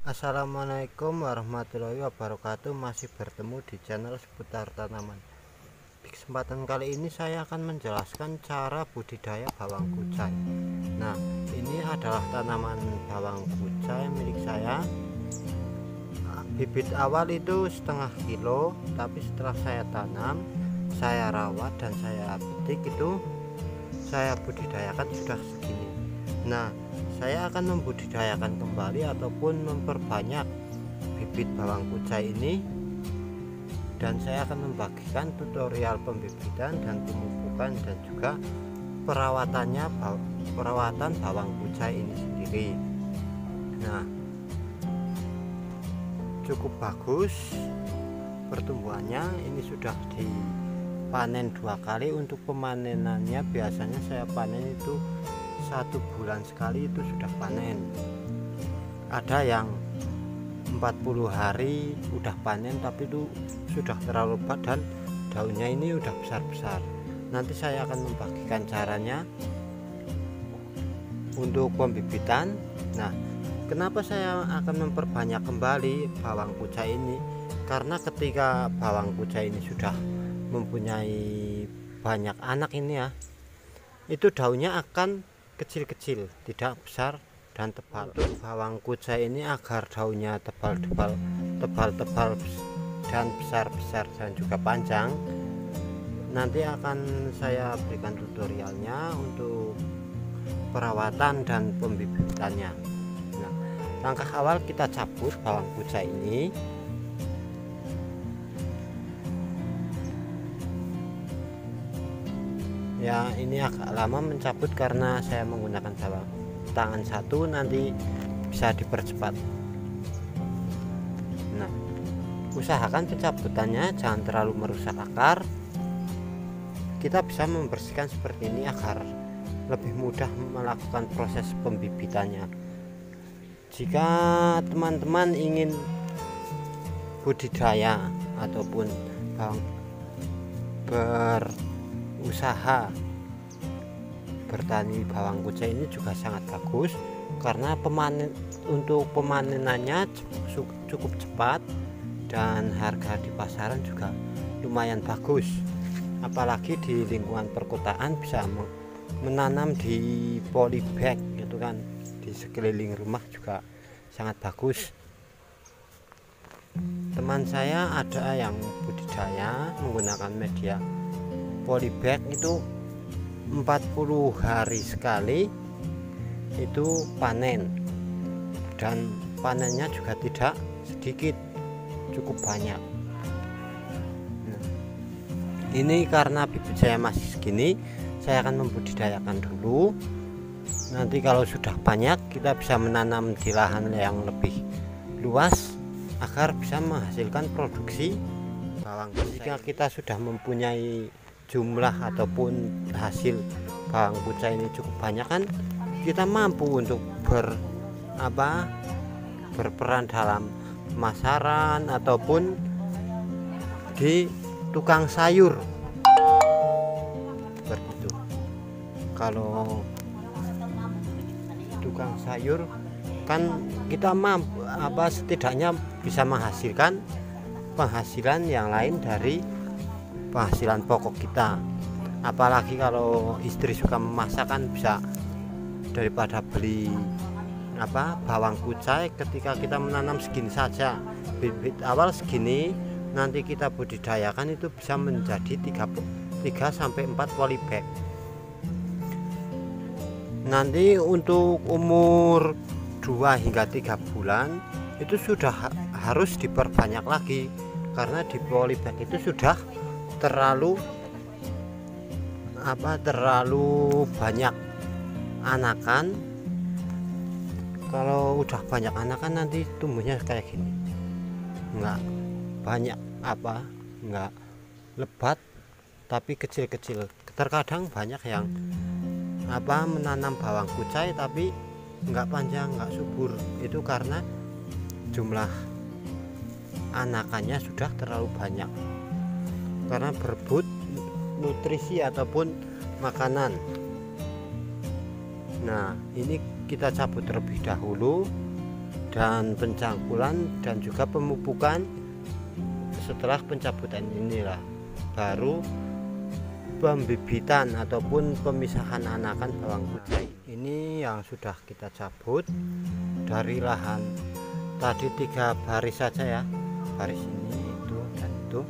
Assalamualaikum warahmatullahi wabarakatuh. Masih bertemu di channel seputar tanaman. Di kesempatan kali ini saya akan menjelaskan cara budidaya bawang kucai. Nah, ini adalah tanaman bawang kucai milik saya. Bibit awal itu setengah kilo, tapi setelah saya tanam, saya rawat dan saya petik, itu saya budidayakan sudah segini. Nah, saya akan membudidayakan kembali ataupun memperbanyak bibit bawang kucai ini, dan saya akan membagikan tutorial pembibitan dan pemupukan dan juga perawatan bawang kucai ini sendiri. Nah, cukup bagus pertumbuhannya. Ini sudah dipanen 2 kali. Untuk pemanenannya biasanya saya panen itu 1 bulan sekali, itu sudah panen. Ada yang 40 hari udah panen, tapi itu sudah terlalu lebat dan daunnya ini udah besar-besar. Nanti saya akan membagikan caranya untuk pembibitan. Nah, kenapa saya akan memperbanyak kembali bawang kucai ini? Karena ketika bawang kucai ini sudah mempunyai banyak anak ini ya, itu daunnya akan kecil-kecil, tidak besar dan tebal. Untuk bawang kucai ini agar daunnya tebal-tebal dan besar-besar dan juga panjang, nanti akan saya berikan tutorialnya untuk perawatan dan pembibitannya. Nah, langkah awal kita cabut bawang kucai ini. Ya, ini agak lama mencabut karena saya menggunakan tangan satu, nanti bisa dipercepat. Nah, usahakan pencabutannya jangan terlalu merusak akar. Kita bisa membersihkan seperti ini agar lebih mudah melakukan proses pembibitannya. Jika teman-teman ingin budidaya ataupun berusaha bertani bawang kucai, ini juga sangat bagus karena untuk pemanenannya cukup cepat dan harga di pasaran juga lumayan bagus. Apalagi di lingkungan perkotaan bisa menanam di polybag gitu kan, di sekeliling rumah juga sangat bagus. Teman saya ada yang budidaya menggunakan media polybag, itu 40 hari sekali itu panen, dan panennya juga tidak sedikit, cukup banyak. Nah, ini karena bibit saya masih segini, saya akan membudidayakan dulu. Nanti kalau sudah banyak kita bisa menanam di lahan yang lebih luas agar bisa menghasilkan produksi bawang. Jika kita sudah mempunyai jumlah ataupun hasil bawang kucai ini cukup banyak, kan kita mampu untuk berperan dalam pemasaran ataupun di tukang sayur seperti itu. Kalau tukang sayur kan kita mampu setidaknya bisa menghasilkan penghasilan yang lain dari penghasilan pokok kita. Apalagi kalau istri suka memasak, kan bisa daripada beli bawang kucai, ketika kita menanam segini saja, bibit awal segini, nanti kita budidayakan itu bisa menjadi 3 sampai 4 polybag. Nanti untuk umur 2 hingga 3 bulan itu sudah harus diperbanyak lagi, karena di polybag itu sudah terlalu banyak anakan. Kalau udah banyak anakan nanti tumbuhnya kayak gini, enggak banyak enggak lebat tapi kecil-kecil. Terkadang banyak yang menanam bawang kucai tapi enggak panjang, enggak subur. Itu karena jumlah anakannya sudah terlalu banyak, karena berebut nutrisi ataupun makanan. Nah, ini kita cabut terlebih dahulu dan pencangkulan dan juga pemupukan. Setelah pencabutan inilah baru pembibitan ataupun pemisahan anakan bawang kucai. Ini yang sudah kita cabut dari lahan tadi 3 baris saja ya, baris ini, itu dan itu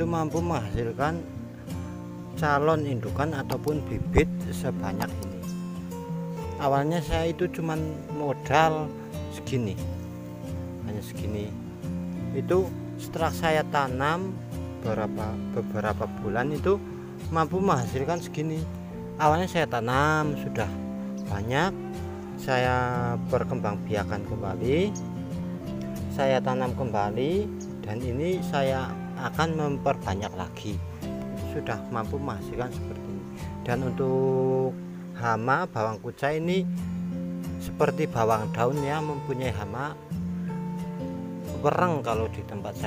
mampu menghasilkan calon indukan ataupun bibit sebanyak ini. Awalnya saya itu cuman modal segini, hanya segini. Itu setelah saya tanam beberapa bulan itu mampu menghasilkan segini. Awalnya saya tanam sudah banyak, saya perkembangbiakan kembali, saya tanam kembali, dan ini saya akan memperbanyak lagi. Sudah mampu menghasilkan seperti ini. Dan untuk hama bawang kucai ini seperti bawang daun ya, mempunyai hama wereng kalau di tempat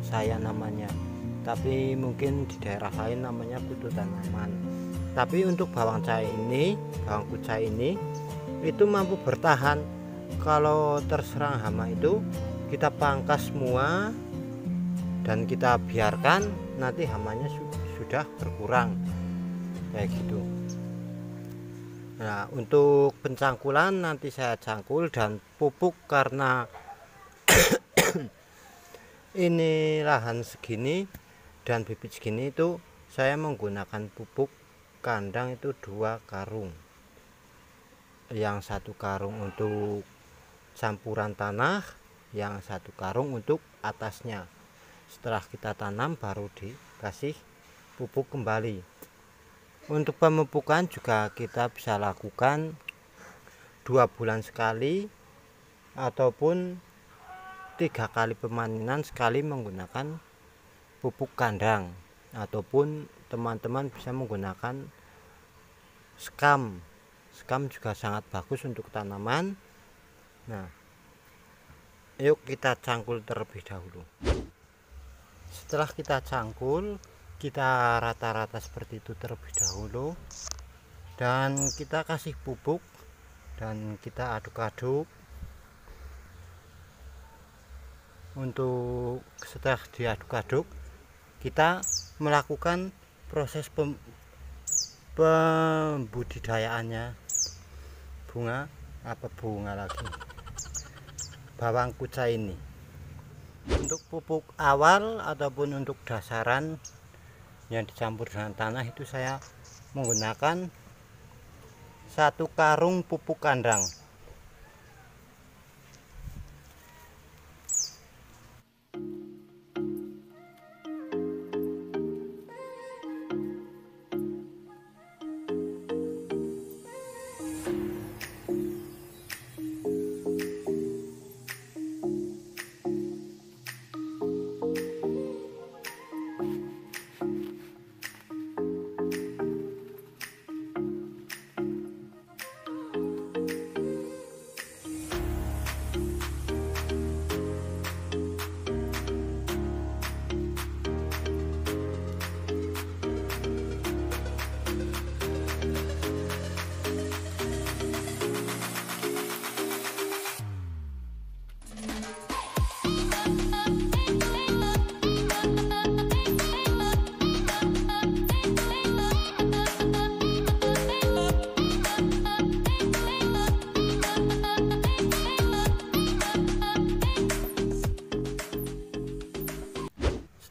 saya namanya, tapi mungkin di daerah lain namanya kutu tanaman. Tapi untuk bawang kucai ini itu mampu bertahan. Kalau terserang hama itu kita pangkas semua dan kita biarkan, nanti hamanya sudah berkurang kayak gitu. Nah, untuk pencangkulan nanti saya cangkul, dan pupuk karena ini lahan segini dan bibit segini itu saya menggunakan pupuk kandang itu 2 karung. Yang 1 karung untuk campuran tanah, yang 1 karung untuk atasnya. Setelah kita tanam baru dikasih pupuk kembali. Untuk pemupukan juga kita bisa lakukan 2 bulan sekali ataupun 3 kali pemanenan sekali menggunakan pupuk kandang, ataupun teman-teman bisa menggunakan skam juga sangat bagus untuk tanaman. Nah, yuk kita cangkul terlebih dahulu. Setelah kita cangkul, kita rata-rata seperti itu terlebih dahulu, dan kita kasih pupuk dan kita aduk-aduk. Untuk setelah diaduk-aduk, kita melakukan proses pembudidayaannya bawang kucai ini. Untuk pupuk awal ataupun untuk dasaran yang dicampur dengan tanah itu saya menggunakan 1 karung pupuk kandang.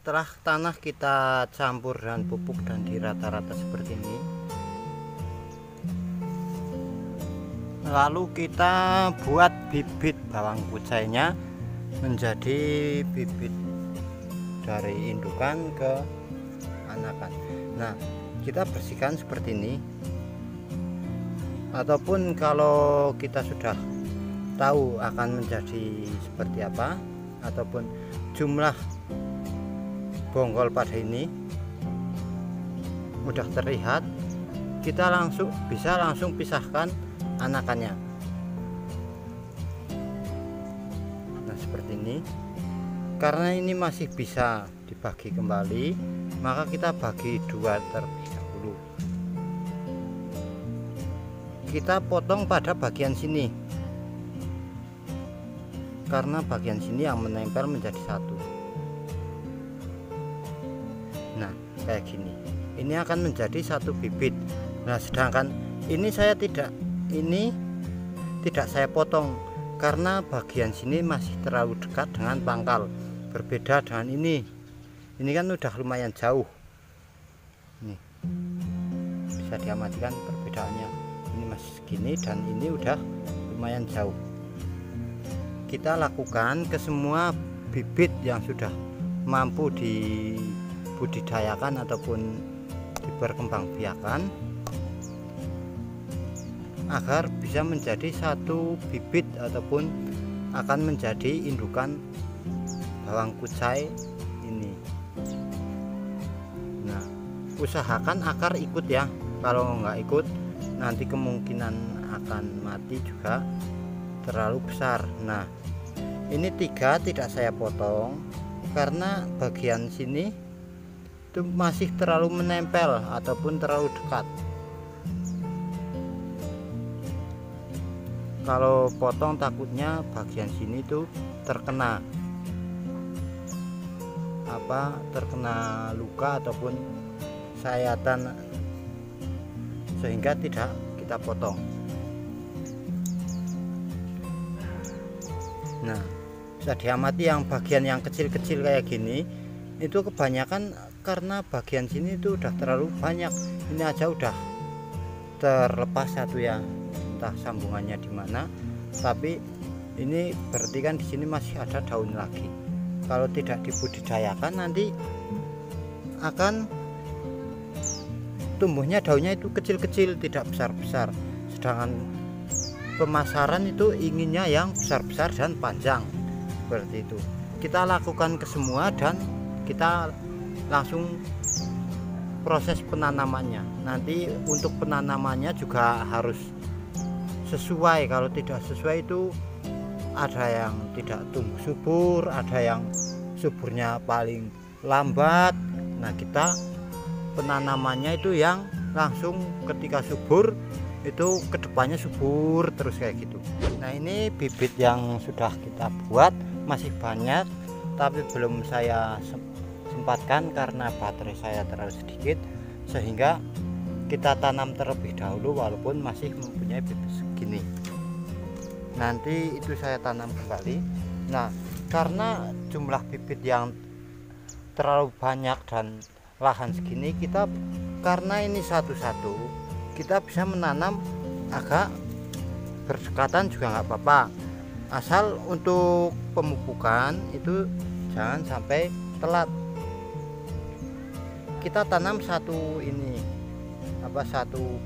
Setelah tanah kita campur dengan pupuk dan dirata-rata seperti ini, lalu kita buat bibit bawang kucainya menjadi bibit dari indukan ke anakan. Nah, kita bersihkan seperti ini, ataupun kalau kita sudah tahu akan menjadi seperti apa ataupun jumlah bonggol pada ini mudah terlihat, kita bisa langsung pisahkan anakannya. Nah, seperti ini. Karena ini masih bisa dibagi kembali, maka kita bagi 2 terlebih dahulu. Kita potong pada bagian sini. karena bagian sini yang menempel menjadi satu. Nah, kayak gini. Ini akan menjadi satu bibit. Nah, sedangkan ini tidak saya potong karena bagian sini masih terlalu dekat dengan pangkal. Berbeda dengan ini. Ini kan udah lumayan jauh. Nih. Bisa diamati kan perbedaannya. Ini masih segini dan ini udah lumayan jauh. Kita lakukan ke semua bibit yang sudah mampu dibudidayakan ataupun diperkembangbiakan agar bisa menjadi satu bibit ataupun akan menjadi indukan bawang kucai ini. Nah, usahakan akar ikut ya. Kalau nggak ikut nanti kemungkinan akan mati juga terlalu besar. Nah, ini 3 tidak saya potong karena bagian sini itu masih terlalu menempel ataupun terlalu dekat. Kalau potong takutnya bagian sini tuh terkena luka ataupun sayatan, sehingga tidak kita potong. Nah, bisa diamati yang bagian yang kecil-kecil kayak gini itu kebanyakan karena bagian sini itu udah terlalu banyak. Ini aja udah terlepas satu ya, entah sambungannya di mana, tapi ini berarti kan di sini masih ada daun lagi. Kalau tidak dibudidayakan nanti akan tumbuhnya daunnya itu kecil-kecil, tidak besar-besar. Sedangkan pemasaran itu inginnya yang besar-besar dan panjang seperti itu. Kita lakukan ke semua dan kita langsung proses penanamannya. Nanti untuk penanamannya juga harus sesuai. Kalau tidak sesuai itu ada yang tidak tumbuh subur, ada yang suburnya paling lambat. Nah, kita penanamannya itu yang langsung ketika subur itu kedepannya subur terus kayak gitu. Nah, ini bibit yang sudah kita buat masih banyak, tapi belum saya sempatkan karena baterai saya terlalu sedikit, sehingga kita tanam terlebih dahulu walaupun masih mempunyai bibit segini. Nanti itu saya tanam kembali. Nah, karena jumlah bibit yang terlalu banyak dan lahan segini, kita karena ini satu-satu kita bisa menanam agak berdekatan juga nggak apa-apa, asal untuk pemupukan itu jangan sampai telat. Kita tanam satu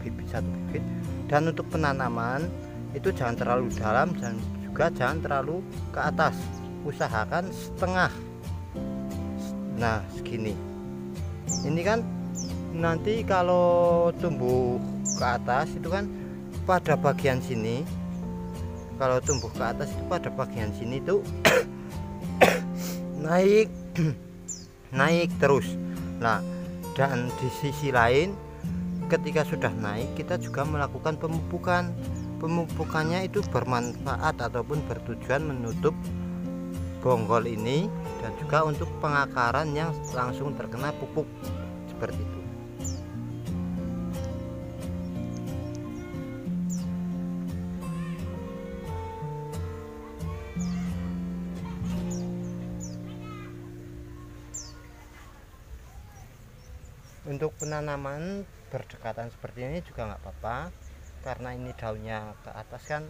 bibit, dan untuk penanaman itu jangan terlalu dalam dan juga jangan terlalu ke atas, usahakan setengah. Nah, segini. Ini kan nanti kalau tumbuh ke atas itu kan pada bagian sini, kalau tumbuh ke atas itu pada bagian sini tuh naik terus. Nah, dan di sisi lain ketika sudah naik kita juga melakukan pemupukan. Pemupukannya itu bermanfaat ataupun bertujuan menutup bonggol ini dan juga untuk pengakaran yang langsung terkena pupuk seperti itu. Untuk penanaman berdekatan seperti ini juga nggak apa-apa, karena ini daunnya ke atas kan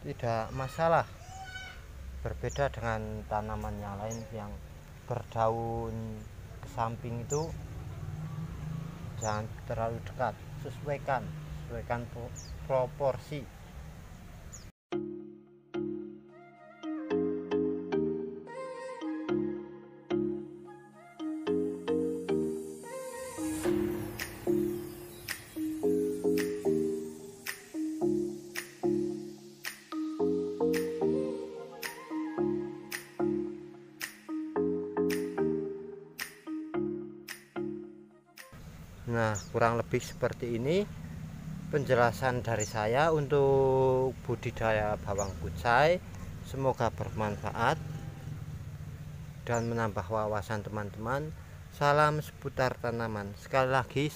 tidak masalah. Berbeda dengan tanaman yang lain yang berdaun ke samping itu jangan terlalu dekat, sesuaikan proporsi. Nah, kurang lebih seperti ini penjelasan dari saya untuk budidaya bawang kucai Semoga bermanfaat dan menambah wawasan teman-teman. Salam seputar tanaman. Sekali lagi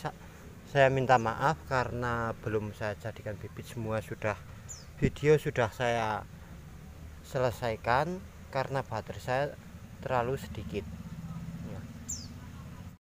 saya minta maaf karena belum saya jadikan bibit semua. Video sudah saya selesaikan karena baterai saya terlalu sedikit.